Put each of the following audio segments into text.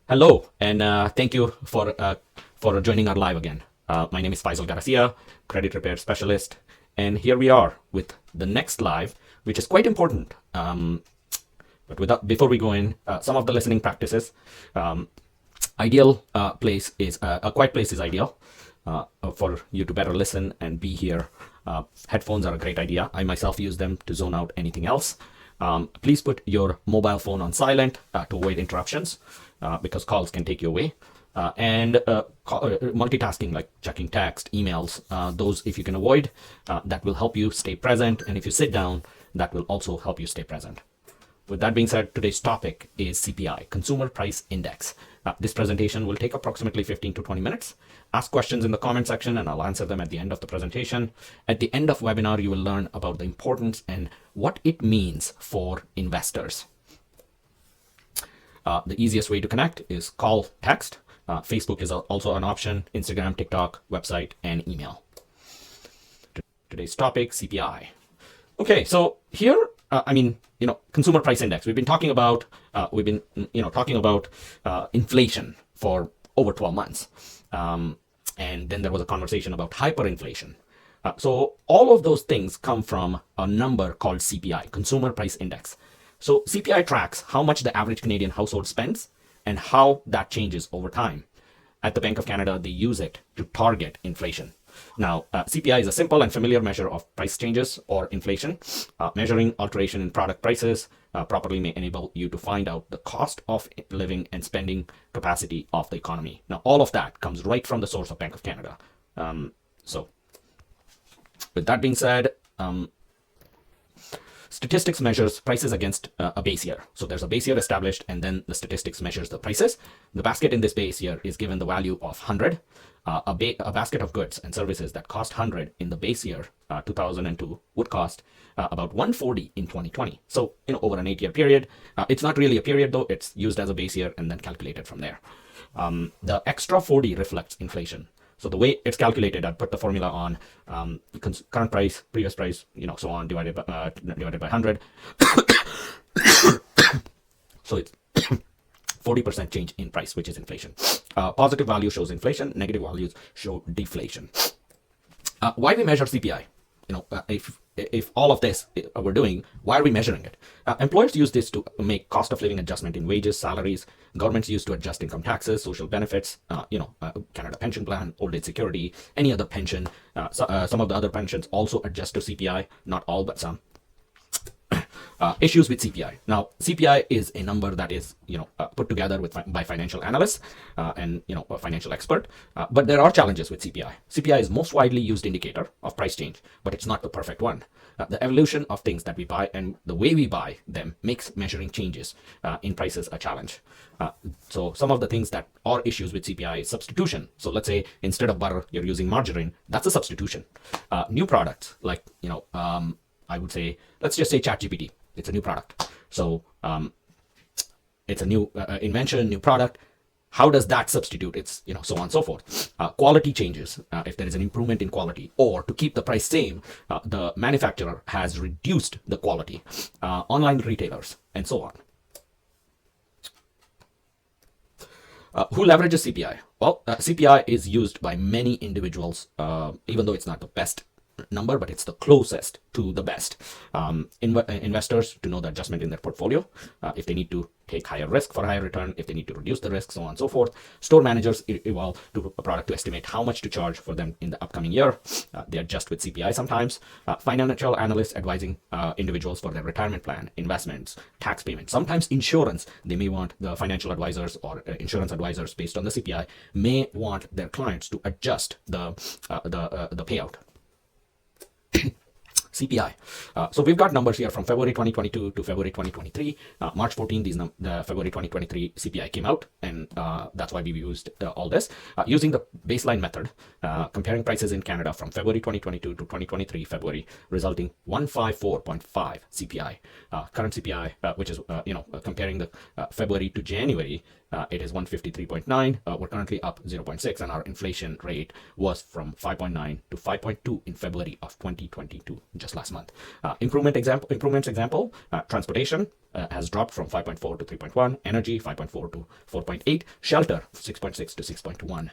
Hello, and thank you for joining our live again. My name is Faizal Garcia, credit repair specialist, and here we are with the next live, which is quite important. Before we go in, some of the listening practices. Ideal place is a quiet place is ideal for you to better listen and be here. Headphones are a great idea. I myself use them to zone out anything else. Please put your mobile phone on silent to avoid interruptions because calls can take you away. Multitasking like checking text, emails, those if you can avoid, that will help you stay present. And if you sit down, that will also help you stay present. With that being said, today's topic is CPI, Consumer Price Index. This presentation will take approximately 15 to 20 minutes. Ask questions in the comment section and I'll answer them at the end of the presentation. At the end of the webinar, you will learn about the importance and what it means for investors. The easiest way to connect is call, text. Facebook is also an option, Instagram, TikTok, website, and email. Today's topic, CPI. Okay, so here, consumer price index. We've been talking about inflation for over 12 months. And then there was a conversation about hyperinflation. So all of those things come from a number called CPI, Consumer Price Index. So CPI tracks how much the average Canadian household spends and how that changes over time. At the Bank of Canada, they use it to target inflation. Now, CPI is a simple and familiar measure of price changes or inflation. Measuring alteration in product prices properly may enable you to find out the cost of living and spending capacity of the economy. Now, all of that comes right from the source of Bank of Canada. So, with that being said, statistics measures prices against a base year. So there's a base year established, and then the statistics measures the prices. The basket in this base year is given the value of 100. A basket of goods and services that cost 100 in the base year 2002 would cost about 140 in 2020. So over an 8-year period. It's not really a period though. It's used as a base year and then calculated from there. The extra 40 reflects inflation. So the way it's calculated, I put the formula on current price, previous price, so on, divided by 100. So it's 40% change in price, which is inflation. Positive value shows inflation, negative values show deflation. Why we measure CPI? If all of this we're doing, why are we measuring it? Employers use this to make cost of living adjustment in wages, salaries. Governments use to adjust income taxes, social benefits, Canada Pension Plan, old age security, any other pension. Some of the other pensions also adjust to CPI, not all, but some. Issues with CPI. Now, CPI is a number that is, put together by financial analysts and, a financial expert. But there are challenges with CPI. CPI is most widely used indicator of price change, but it's not the perfect one. The evolution of things that we buy and the way we buy them makes measuring changes in prices a challenge. So some of the things that are issues with CPI is substitution. So let's say instead of butter, you're using margarine. That's a substitution. New products like, I would say, let's just say ChatGPT. It's a new product. So it's a new invention, new product. How does that substitute? It's, so on and so forth. Quality changes. If there is an improvement in quality, or to keep the price same, the manufacturer has reduced the quality. Online retailers, and so on. Who leverages CPI? Well, CPI is used by many individuals, even though it's not the best number, but it's the closest to the best. Investors to know the adjustment in their portfolio, if they need to take higher risk for higher return, if they need to reduce the risk, so on and so forth. Store managers evolve to a product to estimate how much to charge for them in the upcoming year. They adjust with CPI sometimes. Financial analysts advising individuals for their retirement plan, investments, tax payments, sometimes insurance. They may want the financial advisors or insurance advisors based on the CPI may want their clients to adjust the payout. CPI. So we've got numbers here from February 2022 to February 2023. March 14, the February 2023 CPI came out, and that's why we used all this. Using the baseline method, comparing prices in Canada from February 2022 to 2023 February, resulting 154.5 CPI. Current CPI, which is, comparing the February to January, it is 153.9. We're currently up 0.6, and our inflation rate was from 5.9 to 5.2 in February of 2022, just last month. Improvements example, transportation. has dropped from 5.4 to 3.1, energy 5.4 to 4.8, shelter 6.6 to 6.1.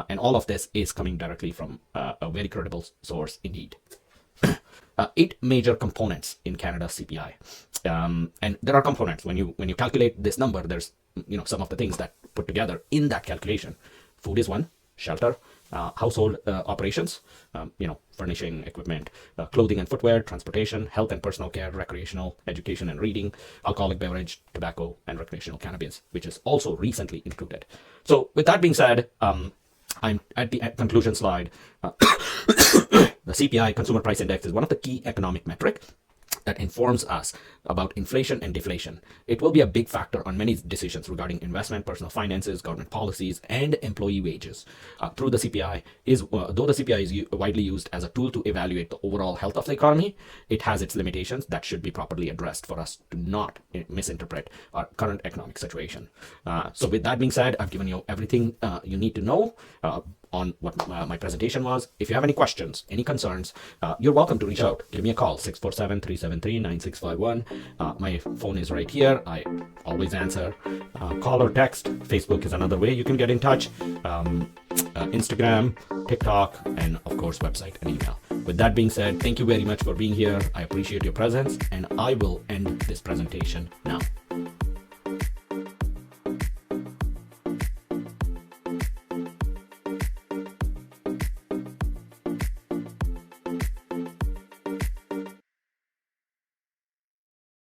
And all of this is coming directly from a very credible source indeed. 8 major components in Canada's CPI. And there are components. When you calculate this number, there's some of the things that put together in that calculation. Food is one, shelter, household operations, furnishing, equipment, clothing and footwear, transportation, health and personal care, recreational, education and reading, alcoholic beverage, tobacco, and recreational cannabis, which is also recently included. So with that being said, I'm at the conclusion slide. The CPI, Consumer Price Index, is one of the key economic metrics that informs us about inflation and deflation. It will be a big factor on many decisions regarding investment, personal finances, government policies, and employee wages. Though the CPI is widely used as a tool to evaluate the overall health of the economy, it has its limitations that should be properly addressed for us to not misinterpret our current economic situation. So with that being said, I've given you everything you need to know on what my presentation was. If you have any questions, any concerns, you're welcome to reach out. Give me a call, 647-373-9651. My phone is right here. I always answer. Call or text. Facebook is another way you can get in touch. Instagram, TikTok, and of course website and email. With that being said, thank you very much for being here. I appreciate your presence, and I will end this presentation now.